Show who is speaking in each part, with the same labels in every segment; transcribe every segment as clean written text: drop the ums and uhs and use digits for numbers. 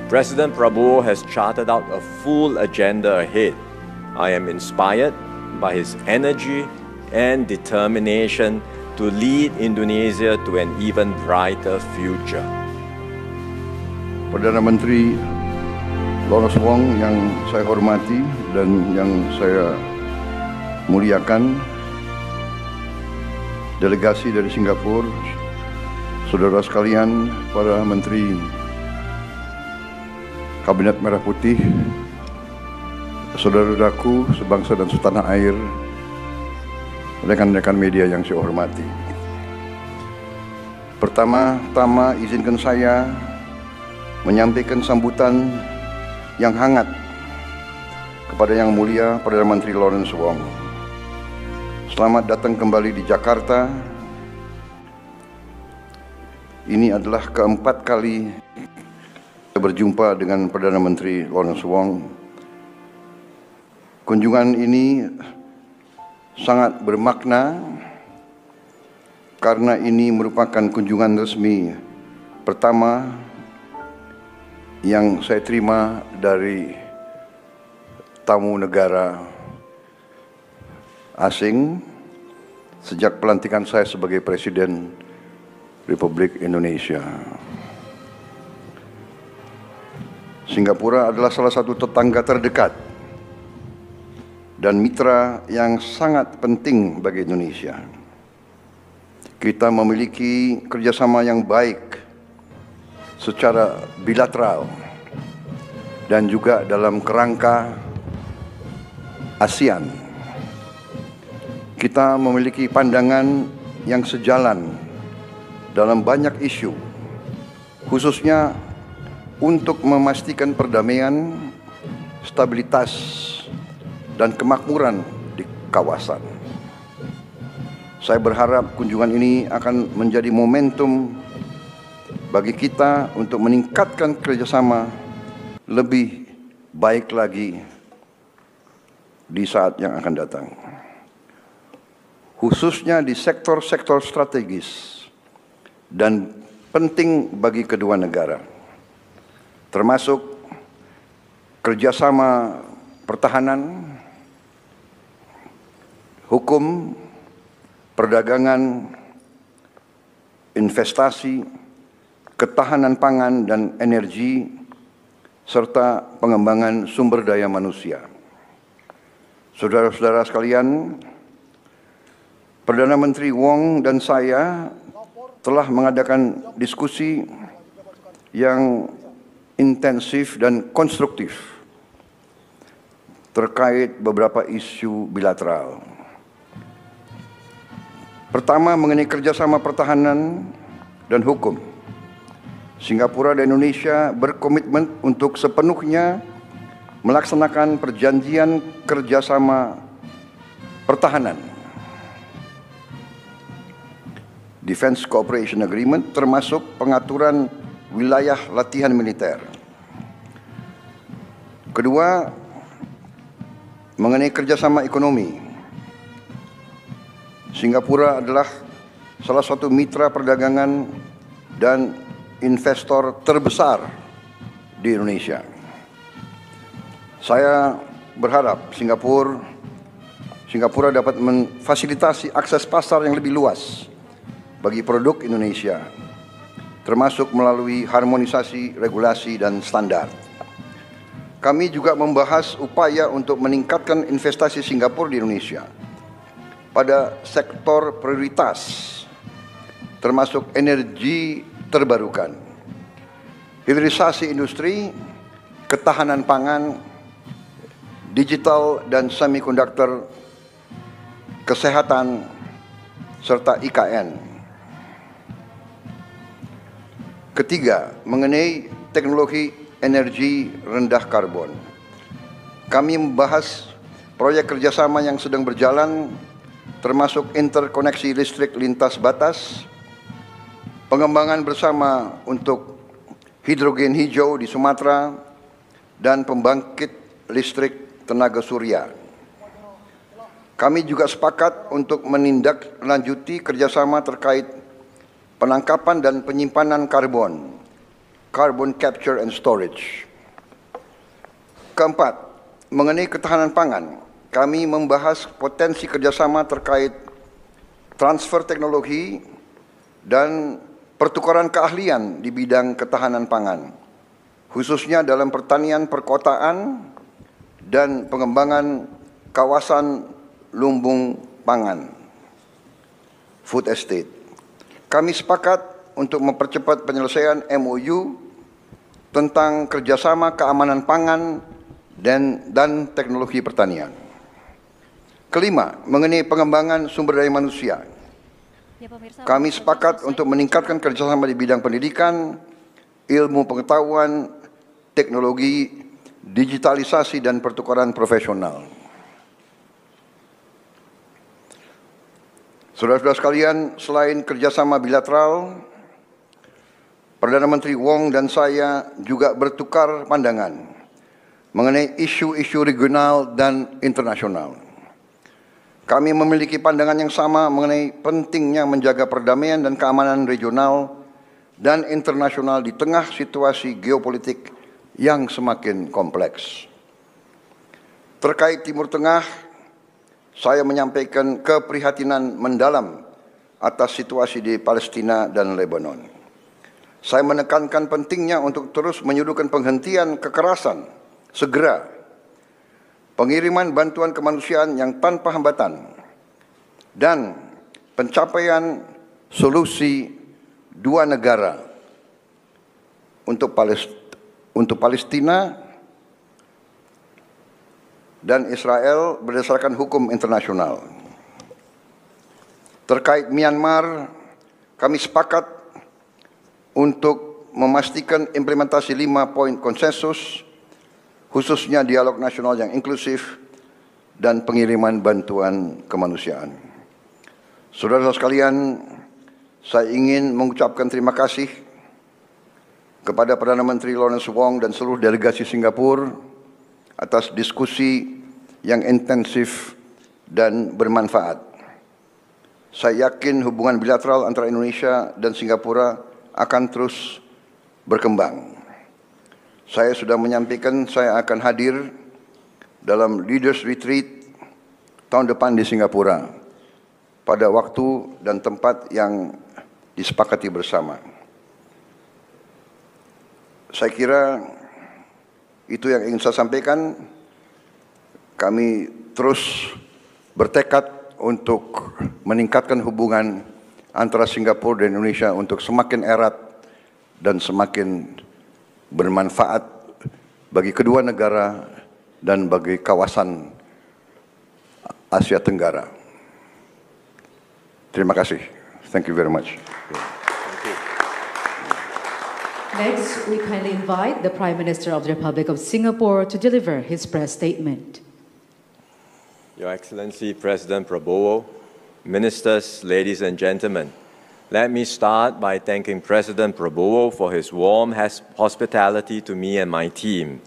Speaker 1: President Prabowo has charted out a full agenda ahead. I am inspired by his energy and determination to lead Indonesia to an even brighter future.
Speaker 2: Perdana Menteri Lawrence Wong yang saya hormati dan yang saya muliakan, delegasi dari Singapura, saudara sekalian, para menteri Kabinet Merah Putih, saudara-saudaraku sebangsa dan setanah air, rekan-rekan media yang saya hormati. Pertama-tama izinkan saya menyampaikan sambutan yang hangat kepada Yang Mulia Perdana Menteri Lawrence Wong. Selamat datang kembali di Jakarta. Ini adalah keempat kali saya berjumpa dengan Perdana Menteri Lawrence Wong. Kunjungan ini sangat bermakna karena ini merupakan kunjungan resmi pertama yang saya terima dari tamu negara asing sejak pelantikan saya sebagai Presiden Republik Indonesia. Singapura adalah salah satu tetangga terdekat dan mitra yang sangat penting bagi Indonesia. Kita memiliki kerjasama yang baik secara bilateral dan juga dalam kerangka ASEAN. Kita memiliki pandangan yang sejalan dalam banyak isu, khususnya untuk memastikan perdamaian, stabilitas, dan kemakmuran di kawasan. Saya berharap kunjungan ini akan menjadi momentum bagi kita untuk meningkatkan kerjasama lebih baik lagi di saat yang akan datang. Khususnya di sektor-sektor strategis dan penting bagi kedua negara, termasuk kerjasama pertahanan, hukum, perdagangan, investasi, ketahanan pangan dan energi, serta pengembangan sumber daya manusia. Saudara-saudara sekalian, Perdana Menteri Wong dan saya telah mengadakan diskusi yang intensif dan konstruktif terkait beberapa isu bilateral. Pertama, mengenai kerjasama pertahanan dan hukum. Singapura dan Indonesia berkomitmen untuk sepenuhnya melaksanakan perjanjian kerjasama pertahanan, Defense Cooperation Agreement, termasuk pengaturan wilayah latihan militer. Kedua, mengenai kerjasama ekonomi. Singapura adalah salah satu mitra perdagangan dan investor terbesar di Indonesia. Saya berharap Singapura dapat memfasilitasi akses pasar yang lebih luas bagi produk Indonesia, termasuk melalui harmonisasi regulasi dan standar. Kami juga membahas upaya untuk meningkatkan investasi Singapura di Indonesia pada sektor prioritas, termasuk energi terbarukan, hilirisasi industri, ketahanan pangan, digital dan semikonduktor, kesehatan, serta IKN. Ketiga, mengenai teknologi energi rendah karbon. Kami membahas proyek kerjasama yang sedang berjalan, termasuk interkoneksi listrik lintas batas, pengembangan bersama untuk hidrogen hijau di Sumatera, dan pembangkit listrik tenaga surya. Kami juga sepakat untuk menindaklanjuti kerjasama terkait penangkapan dan penyimpanan karbon, carbon capture and storage. Keempat, mengenai ketahanan pangan, kami membahas potensi kerjasama terkait transfer teknologi dan pertukaran keahlian di bidang ketahanan pangan, khususnya dalam pertanian perkotaan dan pengembangan kawasan lumbung pangan, food estate. Kami sepakat untuk mempercepat penyelesaian MOU tentang kerjasama keamanan pangan dan teknologi pertanian. Kelima, mengenai pengembangan sumber daya manusia. Kami sepakat untuk meningkatkan kerjasama di bidang pendidikan, ilmu pengetahuan, teknologi, digitalisasi, dan pertukaran profesional. Saudara-saudara sekalian, selain kerjasama bilateral, Perdana Menteri Wong dan saya juga bertukar pandangan mengenai isu-isu regional dan internasional. Kami memiliki pandangan yang sama mengenai pentingnya menjaga perdamaian dan keamanan regional dan internasional di tengah situasi geopolitik yang semakin kompleks. Terkait Timur Tengah, saya menyampaikan keprihatinan mendalam atas situasi di Palestina dan Lebanon. Saya menekankan pentingnya untuk terus menyuruhkan penghentian kekerasan segera, pengiriman bantuan kemanusiaan yang tanpa hambatan, dan pencapaian solusi dua negara untuk Palestina dan Israel berdasarkan hukum internasional. Terkait Myanmar, kami sepakat untuk memastikan implementasi 5 poin konsensus, khususnya dialog nasional yang inklusif dan pengiriman bantuan kemanusiaan. Saudara-saudara sekalian, saya ingin mengucapkan terima kasih kepada Perdana Menteri Lawrence Wong dan seluruh delegasi Singapura atas diskusi yang intensif dan bermanfaat. Saya yakin hubungan bilateral antara Indonesia dan Singapura akan terus berkembang. Saya sudah menyampaikan saya akan hadir dalam Leaders Retreat tahun depan di Singapura pada waktu dan tempat yang disepakati bersama. Saya kira itu yang ingin saya sampaikan. Kami terus bertekad untuk meningkatkan hubungan antara Singapura dan Indonesia untuk semakin erat dan semakin bermanfaat bagi kedua negara dan bagi kawasan Asia Tenggara. Terima kasih. Thank you very much.
Speaker 3: Next, we kindly invite the Prime Minister of the Republic of Singapore to deliver his press statement.
Speaker 1: Your Excellency President Prabowo, Ministers, ladies and gentlemen, let me start by thanking President Prabowo for his warm hospitality to me and my team.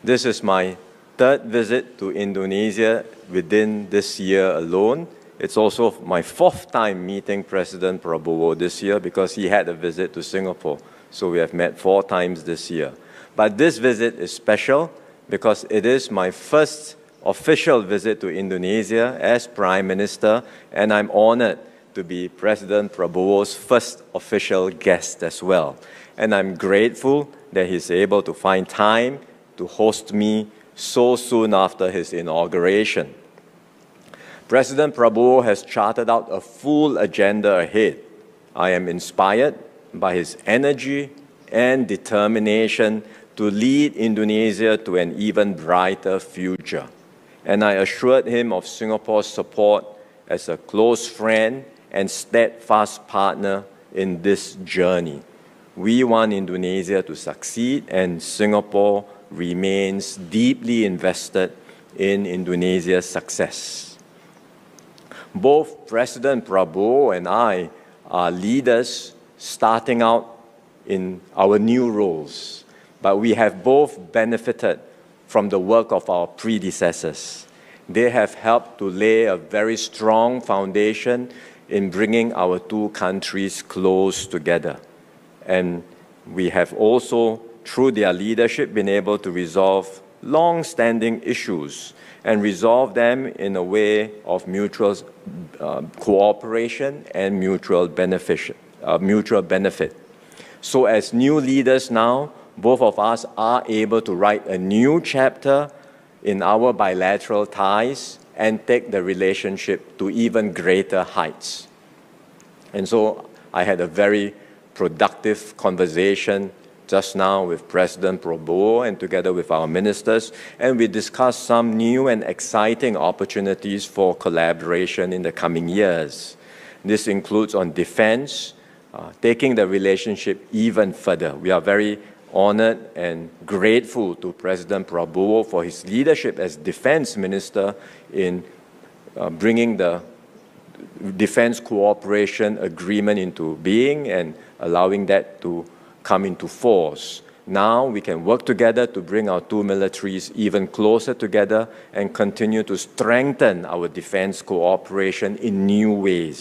Speaker 1: This is my third visit to Indonesia within this year alone. It's also my fourth time meeting President Prabowo this year because he had a visit to Singapore. So we have met 4 times this year. But this visit is special because it is my first official visit to Indonesia as Prime Minister, and I'm honored to be President Prabowo's first official guest as well. And I'm grateful that he's able to find time to host me so soon after his inauguration. President Prabowo has charted out a full agenda ahead. I am inspired by his energy and determination to lead Indonesia to an even brighter future. And I assured him of Singapore's support as a close friend and steadfast partner in this journey. We want Indonesia to succeed, and Singapore remains deeply invested in Indonesia's success. Both President Prabowo and I are leaders starting out in our new roles, but we have both benefited from the work of our predecessors. They have helped to lay a very strong foundation in bringing our two countries close together. And We have also, through their leadership, been able to resolve long-standing issues and resolve them in a way of mutual cooperation and mutual benefit. So as new leaders now, both of us are able to write a new chapter in our bilateral ties and take the relationship to even greater heights. And so I had a very productive conversation just now with President Prabowo and together with our ministers, and we discussed some new and exciting opportunities for collaboration in the coming years. This includes on defense, taking the relationship even further. We are very honored and grateful to President Prabowo for his leadership as Defense Minister in bringing the Defense Cooperation Agreement into being and allowing that to come into force. Now we can work together to bring our two militaries even closer together and continue to strengthen our defense cooperation in new ways.